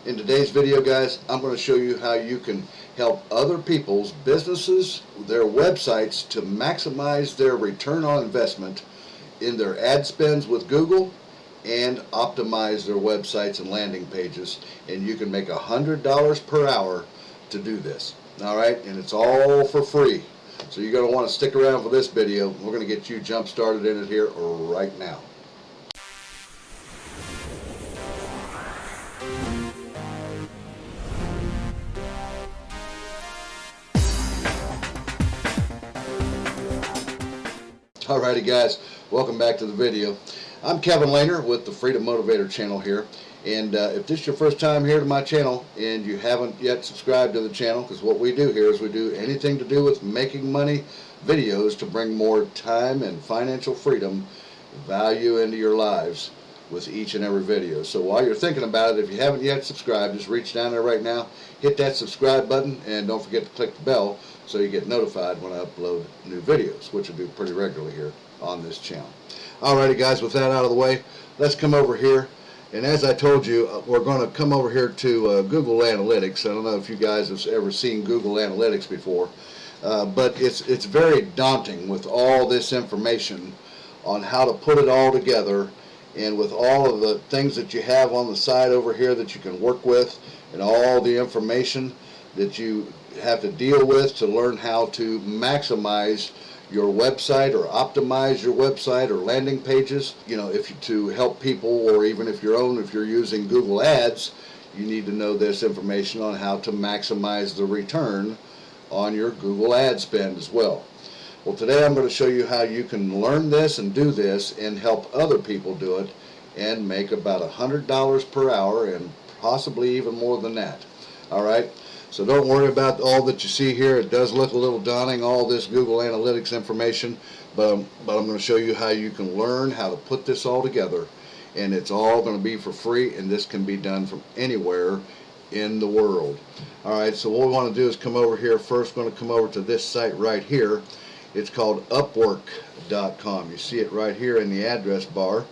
In today's video, guys, I'm going to show you how you can help other people's businesses, their websites, to maximize their return on investment in their ad spends with Google and optimize their websites and landing pages. And you can make $100 per hour to do this. All right, and it's all for free. So you're going to want to stick around for this video. We're going to get you jump started in it here right now. Alrighty guys, welcome back to the video. I'm Kevin Lehner with the Freedom Motivator channel here, and if this is your first time here to my channel and you haven't yet subscribed to the channel, because what we do here is we do anything to do with making money videos to bring more time and financial freedom, value into your lives with each and every video. So while you're thinking about it, if you haven't yet subscribed, just reach down there right now, hit that subscribe button, and don't forget to click the bell so you get notified when I upload new videos, which I do pretty regularly here on this channel. Alrighty guys, with that out of the way, let's come over here. And as I told you, we're going to come over here to Google Analytics. I don't know if you guys have ever seen Google Analytics before, but it's very daunting with all this information on how to put it all together, and with all of the things that you have on the side over here that you can work with, and all the information that you have to deal with to learn how to maximize your website or optimize your website or landing pages. You know, to help people, or even if you're using Google Ads, you need to know this information on how to maximize the return on your Google ad spend as well. Well, today I'm going to show you how you can learn this and do this and help other people do it and make about $100 per hour, and possibly even more than that. All right, so don't worry about all that you see here. It does look a little daunting, all this Google Analytics information, but I'm going to show you how you can learn how to put this all together, and it's all going to be for free, and this can be done from anywhere in the world. All right, so what we want to do is come over here first. Going to come over to this site right here. It's called Upwork.com. You see it right here in the address bar,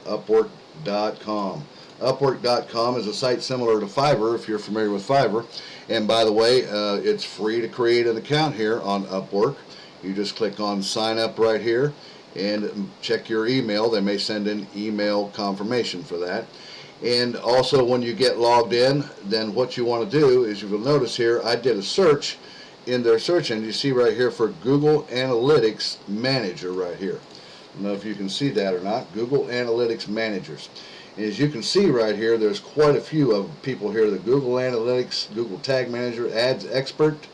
Upwork.com. Upwork.com is a site similar to Fiverr, if you're familiar with Fiverr. And by the way, it's free to create an account here on Upwork. You just click on sign up right here and check your email. They may send an email confirmation for that. And also, when you get logged in, then what you want to do is, you will notice here, I did a search in their search engine. You see right here for Google Analytics Manager right here. I don't know if you can see that or not. Google Analytics Managers. And as you can see right here, there's quite a few of people here. The Google Analytics, Google Tag Manager, Ads Expert,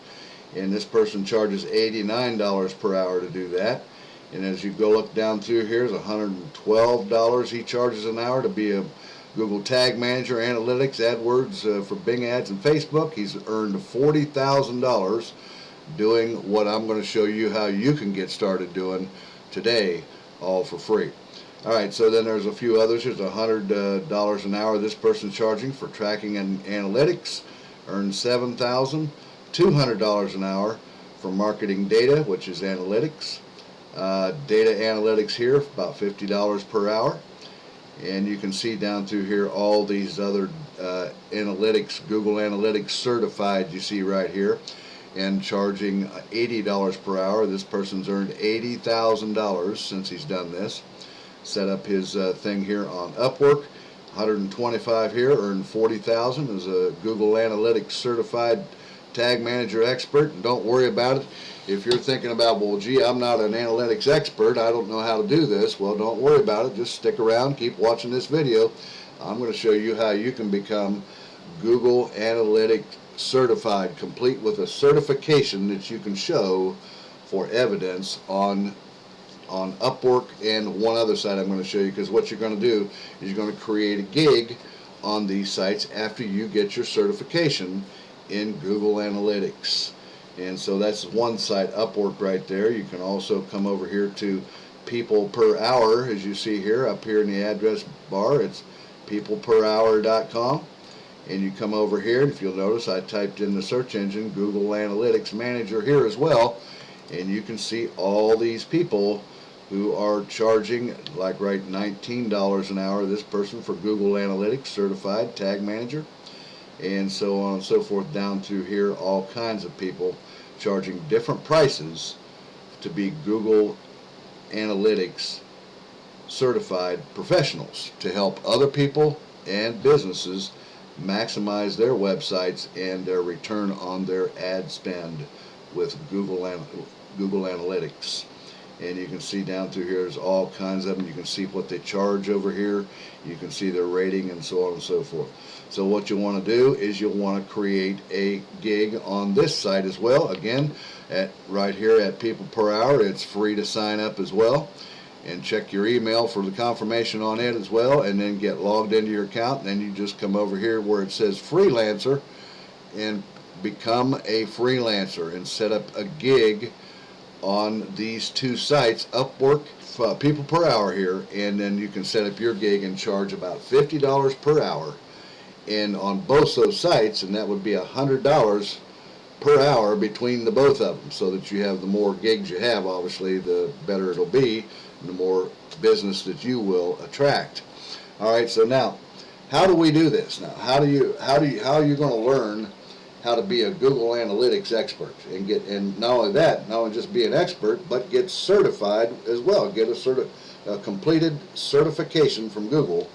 and this person charges $89 per hour to do that. And as you go look down through here, there's $112 he charges an hour to be a Google Tag Manager, Analytics, AdWords for Bing Ads and Facebook. He's earned $40,000 doing what I'm going to show you how you can get started doing today, all for free. Alright, so then there's a few others. There's $100 an hour this person's charging for tracking and analytics, earns $7,200 an hour for marketing data, which is analytics. Data analytics here, about $50 per hour. And you can see down through here all these other analytics, Google Analytics certified, you see right here, and charging $80 per hour. This person's earned $80,000 since he's done this. Set up his thing here on Upwork. 125 here, earned $40,000 as a Google Analytics certified tag manager expert. And don't worry about it. If you're thinking about, well, gee, I'm not an analytics expert, I don't know how to do this, well, don't worry about it. Just stick around, keep watching this video. I'm going to show you how you can become Google Analytics certified, complete with a certification that you can show for evidence on Upwork and one other site I'm going to show you, because what you're going to do is you're going to create a gig on these sites after you get your certification in Google Analytics. And so that's one site, Upwork, right there. You can also come over here to people per hour, as you see here up here in the address bar. It's peopleperhour.com. And you come over here, and if you'll notice, I typed in the search engine Google Analytics Manager here as well, and you can see all these people who are charging, like right, $19 an hour, this person for Google Analytics Certified Tag Manager. and so on and so forth, down through here, all kinds of people charging different prices to be Google Analytics certified professionals to help other people and businesses maximize their websites and their return on their ad spend with Google Analytics. And you can see down through here, there's all kinds of them. You can see what they charge over here. You can see their rating and so on and so forth. So what you want to do is you'll want to create a gig on this site as well. Again, right here at People Per Hour, it's free to sign up as well. And check your email for the confirmation on it as well, and then get logged into your account. And then you just come over here where it says freelancer and become a freelancer and set up a gig on these two sites, Upwork, People Per Hour here, and then you can set up your gig and charge about $50 per hour. And on both those sites, and that would be $100 per hour between the both of them, so that you have, the more gigs you have, obviously the better it'll be, and the more business that you will attract. All right, so now how do we do this? Now how are you going to learn how to be a Google Analytics expert and not only that, not only just be an expert, but get certified as well, get a completed certification from Google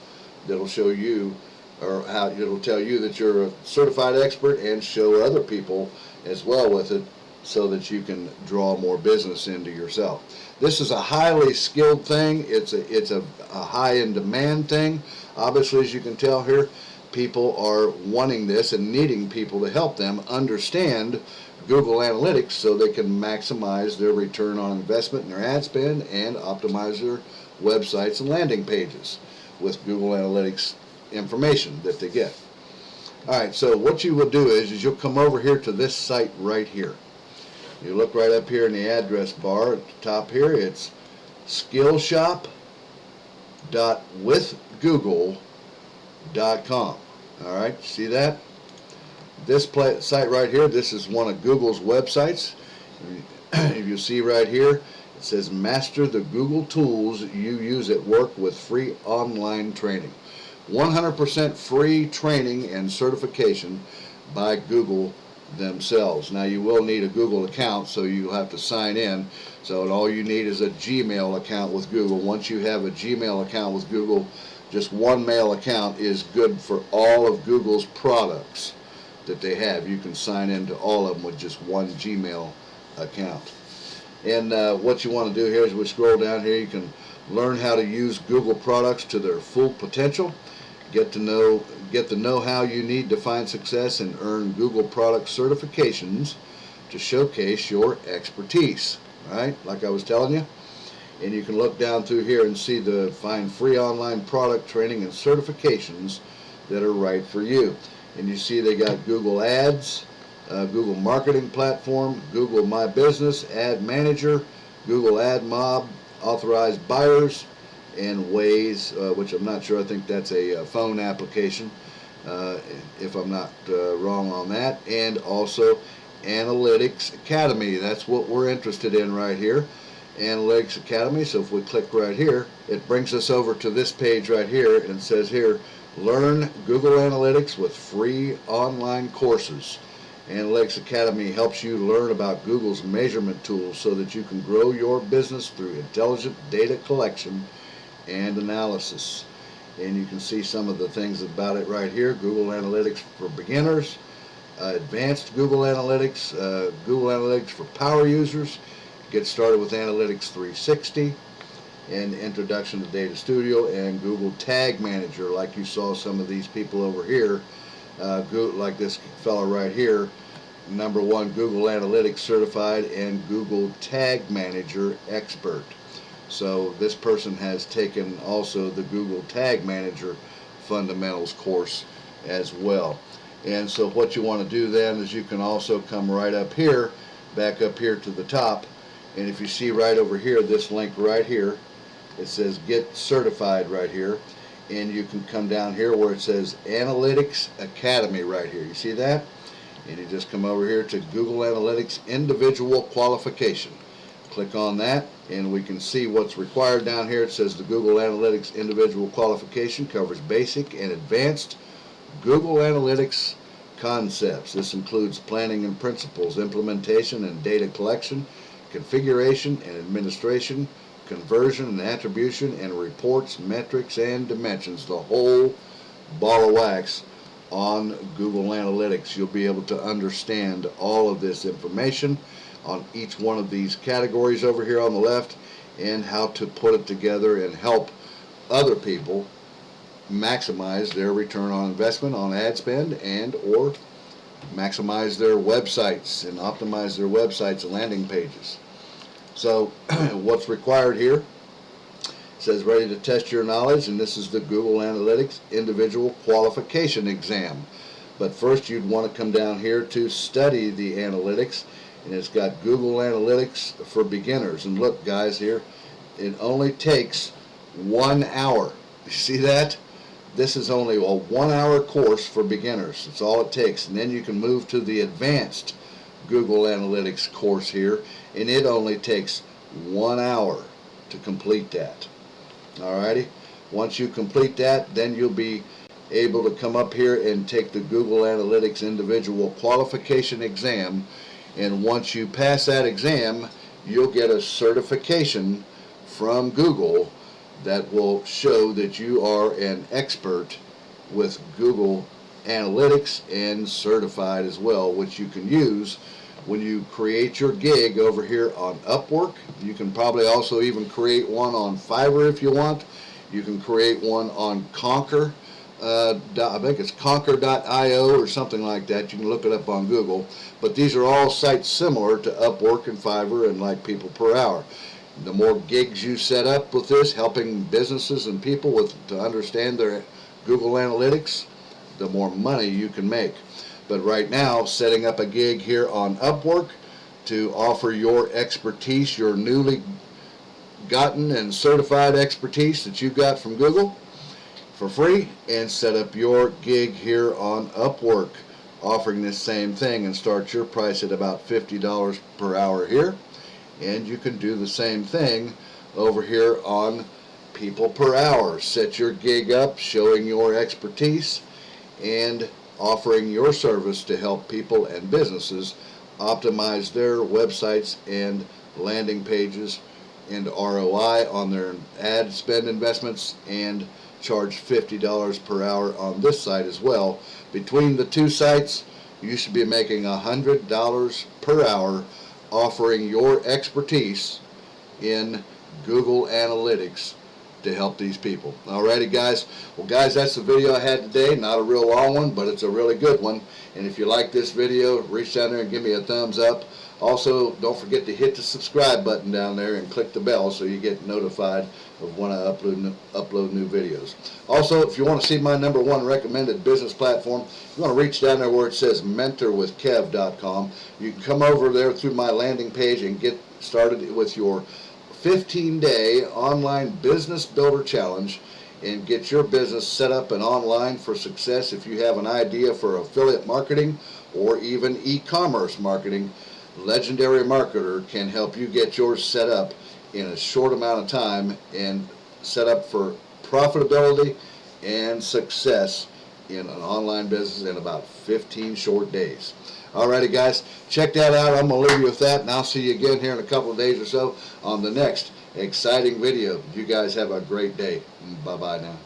that'll show you, or how it'll tell you that you're a certified expert, and show other people as well with it, so that you can draw more business into yourself. This is a highly skilled thing. It's a high in demand thing. Obviously, as you can tell here, people are wanting this and needing people to help them understand Google Analytics so they can maximize their return on investment in their ad spend and optimize their websites and landing pages with Google Analytics information that they get. Alright, so what you will do is you'll come over here to this site right here. You look right up here in the address bar at the top here. It's skillshop.withgoogle.com. Alright, see that? This site right here, this is one of Google's websites. If you see right here, it says master the Google tools you use at work with free online training. 100% free training and certification by Google themselves. Now you will need a Google account, so you'll have to sign in. So all you need is a Gmail account with Google. Once you have a Gmail account with Google, just one mail account is good for all of Google's products that they have. You can sign into all of them with just one Gmail account. And what you want to do here is we scroll down here, you can learn how to use Google products to their full potential. Get the know-how you need to find success, and earn Google product certifications to showcase your expertise. Right, like I was telling you. And you can look down through here and see find free online product training and certifications that are right for you. And you see they got Google Ads, Google Marketing Platform, Google My Business, Ad Manager, Google Ad Mob, Authorized Buyers, and Waze, which I'm not sure, I think that's a phone application, if I'm not wrong on that, and also Analytics Academy. That's what we're interested in right here, Analytics Academy. So if we click right here, it brings us over to this page right here, and it says here, learn Google Analytics with free online courses. Analytics Academy helps you learn about Google's measurement tools so that you can grow your business through intelligent data collection and analysis. And you can see some of the things about it right here. Google Analytics for beginners, advanced Google Analytics for power users, get started with Analytics 360, and Introduction to Data Studio, and Google Tag Manager, like you saw some of these people over here, like this fellow right here, #1 Google Analytics certified and Google Tag Manager expert. So this person has taken also the Google Tag Manager fundamentals course as well. And so what you want to do then is you can also come right up here, back up here to the top, and if you see right over here, this link right here, it says get certified right here, and you can come down here where it says Analytics Academy right here. You see that? And you just come over here to Google Analytics Individual Qualification. Click on that, and we can see what's required down here. It says the Google Analytics Individual Qualification covers basic and advanced Google Analytics concepts. This includes planning and principles, implementation and data collection, configuration and administration, conversion and attribution, and reports, metrics, and dimensions. The whole ball of wax on Google Analytics. You'll be able to understand all of this information on each one of these categories over here on the left, and how to put it together and help other people maximize their return on investment on ad spend, and or maximize their websites and optimize their websites and landing pages. So what's required here? It says ready to test your knowledge, and this is the Google Analytics individual qualification exam. But first you'd want to come down here to study the analytics, and it's got Google Analytics for beginners. And look guys, here it only takes 1 hour. You see that? This is only a 1 hour course for beginners. That's all it takes. And then you can move to the advanced Google Analytics course here, and it only takes 1 hour to complete that. Alrighty, once you complete that, then you'll be able to come up here and take the Google Analytics individual qualification exam, and once you pass that exam, you'll get a certification from Google that will show that you are an expert with Google Analytics and certified as well, which you can use when you create your gig over here on Upwork. You can probably also even create one on Fiverr if you want. You can create one on Conquer. I think it's Conquer.io or something like that. You can look it up on Google. But these are all sites similar to Upwork and Fiverr and like People Per Hour. The more gigs you set up with this, helping businesses and people to understand their Google Analytics, the more money you can make. But right now, setting up a gig here on Upwork to offer your expertise, your newly gotten and certified expertise that you got from Google for free, and set up your gig here on Upwork offering this same thing, and start your price at about $50 per hour here. And you can do the same thing over here on People Per Hour. Set your gig up showing your expertise and offering your service to help people and businesses optimize their websites and landing pages and ROI on their ad spend investments, and charge $50 per hour on this site as well. Between the two sites, you should be making $100 per hour offering your expertise in Google Analytics to help these people. Alrighty guys, well guys, that's the video I had today. Not a real long one, but it's a really good one. And if you like this video, reach down there and give me a thumbs up. Also, don't forget to hit the subscribe button down there and click the bell so you get notified of when I upload new videos. Also, if you want to see my #1 recommended business platform, you want to reach down there where it says mentorwithkev.com. You can come over there through my landing page and get started with your 15-day online business builder challenge and get your business set up and online for success. If you have an idea for affiliate marketing or even e-commerce marketing, Legendary Marketer can help you get yours set up in a short amount of time and set up for profitability and success in an online business in about 15 short days. Alrighty guys, check that out. I'm going to leave you with that, and I'll see you again here in a couple of days or so on the next exciting video. You guys have a great day. Bye-bye now.